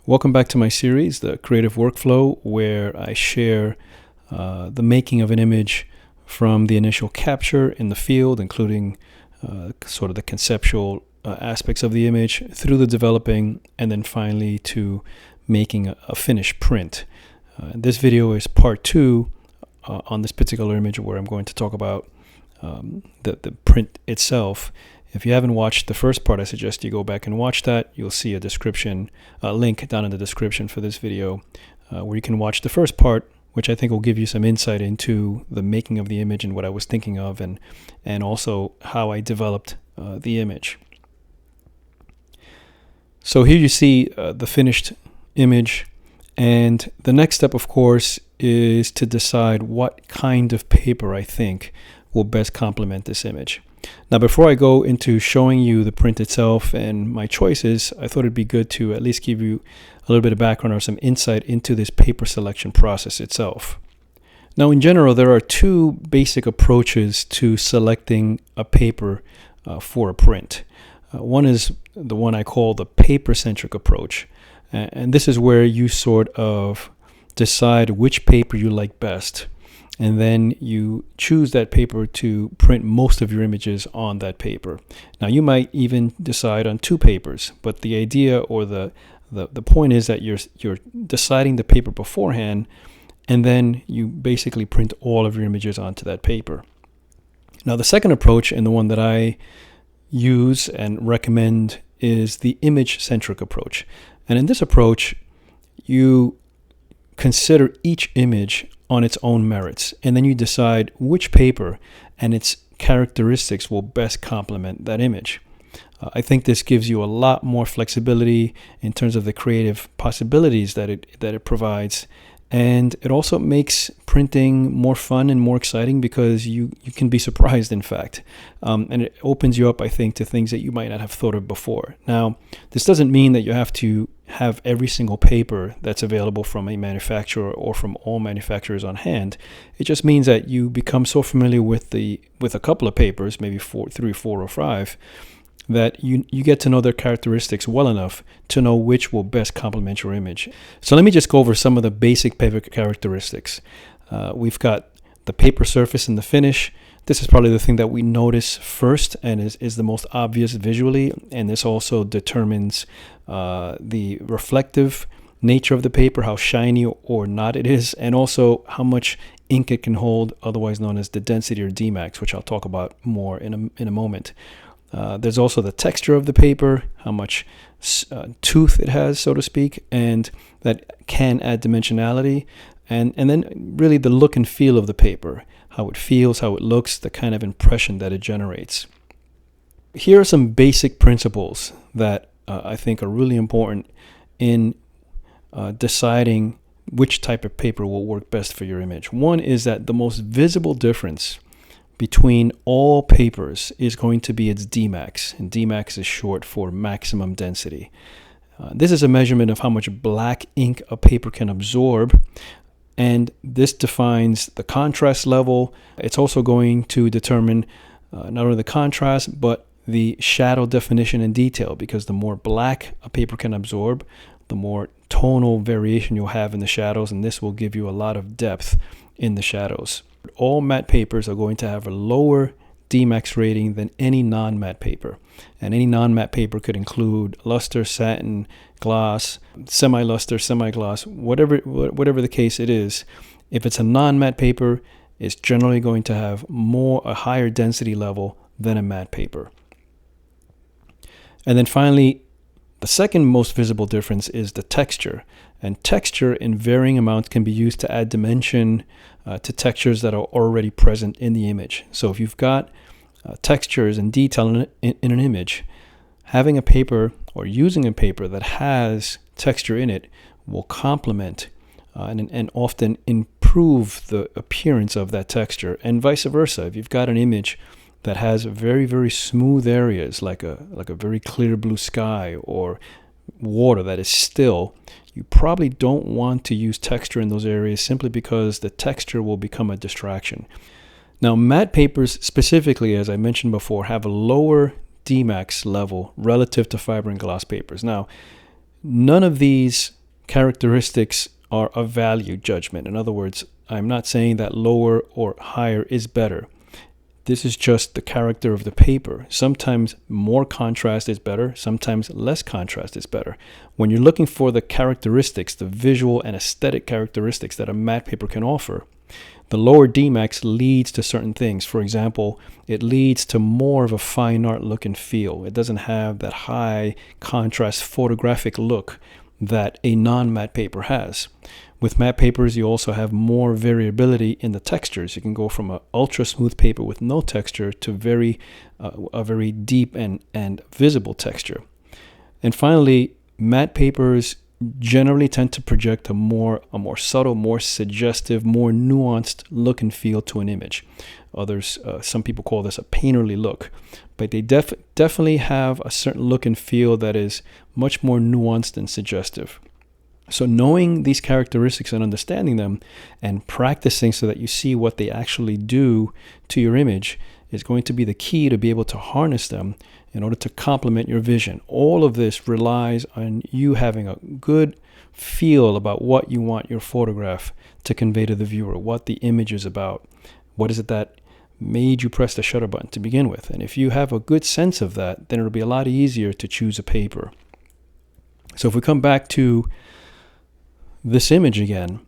Welcome back to my series, The Creative Workflow, where I share the making of an image from the initial capture in the field, including sort of the conceptual aspects of the image, through the developing, and then finally to making a finished print. This video is part 2 on this particular image, where I'm going to talk about the print itself. If you haven't watched the first part, I suggest you go back and watch that. You'll see a description, link down in the description for this video, where you can watch the first part, which I think will give you some insight into the making of the image and what I was thinking of, and also how I developed the image. So here you see the finished image, and the next step, of course, is to decide what kind of paper I think will best complement this image. Now, before I go into showing you the print itself and my choices, I thought it'd be good to at least give you a little bit of background or some insight into this paper selection process itself. Now, in general, there are two basic approaches to selecting a paper for a print. One is the one I call the paper-centric approach. And this is where you sort of decide which paper you like best, and then you choose that paper to print most of your images on that paper. Now, you might even decide on two papers, but the idea or the point is that you're deciding the paper beforehand, and then you basically print all of your images onto that paper. Now, the second approach, and the one that I use and recommend, is the image-centric approach. And in this approach, you consider each image on its own merits, and then you decide which paper and its characteristics will best complement that image. I think this gives you a lot more flexibility in terms of the creative possibilities that it provides, and it also makes printing more fun and more exciting because you can be surprised, in fact, and it opens you up, I think, to things that you might not have thought of before. Now, this doesn't mean that you have to have every single paper that's available from a manufacturer or from all manufacturers on hand. It just means that you become so familiar with a couple of papers, maybe 3, 4, or 5, that you get to know their characteristics well enough to know which will best complement your image. So let me just go over some of the basic paper characteristics. We've got the paper surface and the finish. This is probably the thing that we notice first and is the most obvious visually, and this also determines the reflective nature of the paper, how shiny or not it is, and also how much ink it can hold, otherwise known as the density or Dmax, which I'll talk about more in a moment. There's also the texture of the paper, how much tooth it has, so to speak, and that can add dimensionality. And then really the look and feel of the paper, how it feels, how it looks, the kind of impression that it generates. Here are some basic principles that I think are really important in deciding which type of paper will work best for your image. One is that the most visible difference between all papers is going to be its Dmax, and Dmax is short for maximum density. This is a measurement of how much black ink a paper can absorb, and this defines the contrast level. It's also going to determine not only the contrast, but the shadow definition and detail, because the more black a paper can absorb, the more tonal variation you'll have in the shadows, and this will give you a lot of depth in the shadows. All matte papers are going to have a lower Dmax rating than any non-matte paper. And any non-matte paper could include luster, satin, gloss, semi-luster, semi-gloss, whatever the case it is. If it's a non-matte paper, it's generally going to have a higher density level than a matte paper. And then finally, the second most visible difference is the texture. And texture in varying amounts can be used to add dimension to textures that are already present in the image. So if you've got textures and detail in an image, having a paper or using a paper that has texture in it will complement and often improve the appearance of that texture, and vice versa. If you've got an image that has very, very smooth areas, like a very clear blue sky or water that is still, you probably don't want to use texture in those areas, simply because the texture will become a distraction. Now, matte papers specifically, as I mentioned before, have a lower Dmax level relative to fiber and gloss papers. Now, None of these characteristics are a value judgment. In other words, I'm not saying that lower or higher is better. This is just the character of the paper. Sometimes more contrast is better, sometimes less contrast is better. When you're looking for the characteristics, the visual and aesthetic characteristics that a matte paper can offer, the lower Dmax leads to certain things. For example, it leads to more of a fine art look and feel. It doesn't have that high contrast photographic look that a non-matte paper has. With matte papers, you also have more variability in the textures. You can go from an ultra smooth paper with no texture to a very deep and visible texture. And finally, matte papers generally tend to project a more subtle, more suggestive, more nuanced look and feel to an image. Some people call this a painterly look, but they definitely have a certain look and feel that is much more nuanced and suggestive. So knowing these characteristics and understanding them and practicing so that you see what they actually do to your image is going to be the key to be able to harness them in order to complement your vision. All of this relies on you having a good feel about what you want your photograph to convey to the viewer, what the image is about. What is it that made you press the shutter button to begin with? And if you have a good sense of that, then it'll be a lot easier to choose a paper. So if we come back to this image again,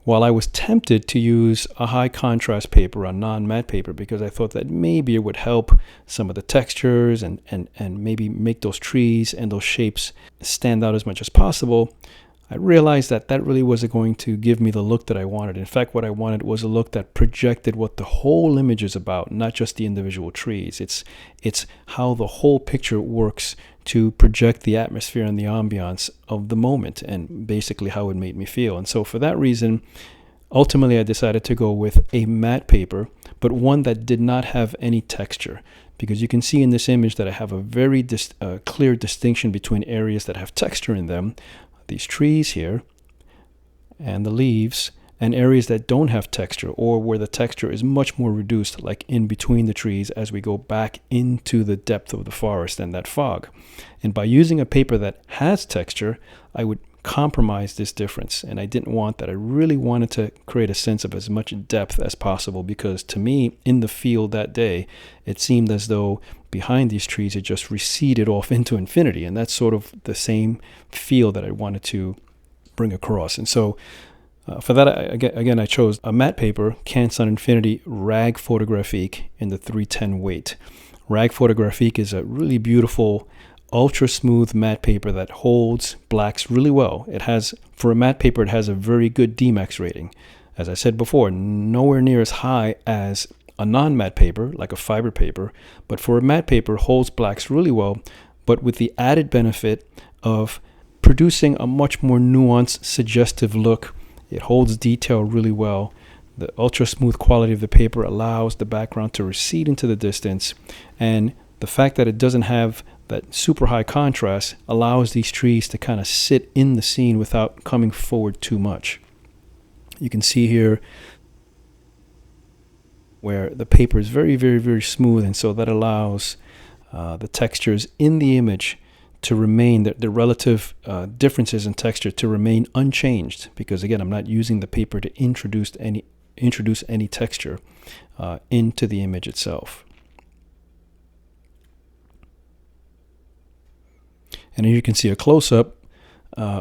while I was tempted to use a high contrast paper, a non-matte paper, because I thought that maybe it would help some of the textures and maybe make those trees and those shapes stand out as much as possible, I realized that that really wasn't going to give me the look that I wanted. In fact, what I wanted was a look that projected what the whole image is about, not just the individual trees. It's how the whole picture works to project the atmosphere and the ambiance of the moment and basically how it made me feel. And so for that reason, ultimately I decided to go with a matte paper, but one that did not have any texture, because you can see in this image that I have a very clear distinction between areas that have texture in them, these trees here and the leaves, and areas that don't have texture or where the texture is much more reduced, like in between the trees as we go back into the depth of the forest and that fog. And by using a paper that has texture, I would compromise this difference, and I didn't want that. I really wanted to create a sense of as much depth as possible, because to me, in the field that day, it seemed as though behind these trees it just receded off into infinity, and that's sort of the same feel that I wanted to bring across. And so for that, I chose a matte paper, Canson Infinity Rag Photographique in the 310 weight. Rag Photographique is a really beautiful ultra smooth matte paper that holds blacks really well. For a matte paper, it has a very good Dmax rating. As I said before, nowhere near as high as a non-matte paper, like a fiber paper, but for a matte paper, holds blacks really well, but with the added benefit of producing a much more nuanced, suggestive look. It holds detail really well. The ultra smooth quality of the paper allows the background to recede into the distance, and the fact that it doesn't have that super high contrast allows these trees to kind of sit in the scene without coming forward too much. You can see here where the paper is very, very, very smooth, and so that allows the textures in the image to remain, the relative differences in texture to remain unchanged, because again, I'm not using the paper to introduce any texture into the image itself. And here you can see a close-up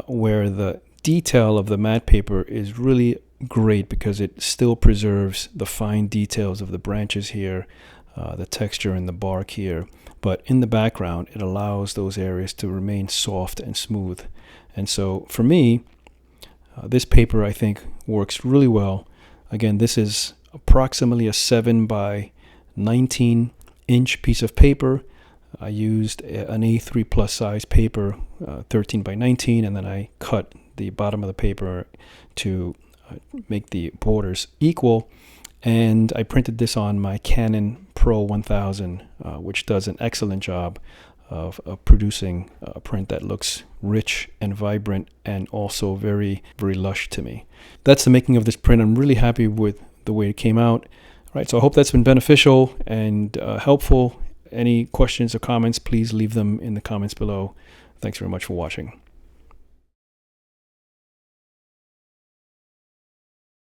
where the detail of the matte paper is really great, because it still preserves the fine details of the branches here, the texture in the bark here. But in the background, it allows those areas to remain soft and smooth. And so for me, this paper, I think, works really well. Again, this is approximately a 7 by 19 inch piece of paper. I used an A3 plus size paper, 13 by 19, and then I cut the bottom of the paper to make the borders equal. And I printed this on my Canon Pro 1000, which does an excellent job of producing a print that looks rich and vibrant and also very, very lush to me. That's the making of this print. I'm really happy with the way it came out. All right, so I hope that's been beneficial and helpful. Any questions or comments, please leave them in the comments below. Thanks very much for watching.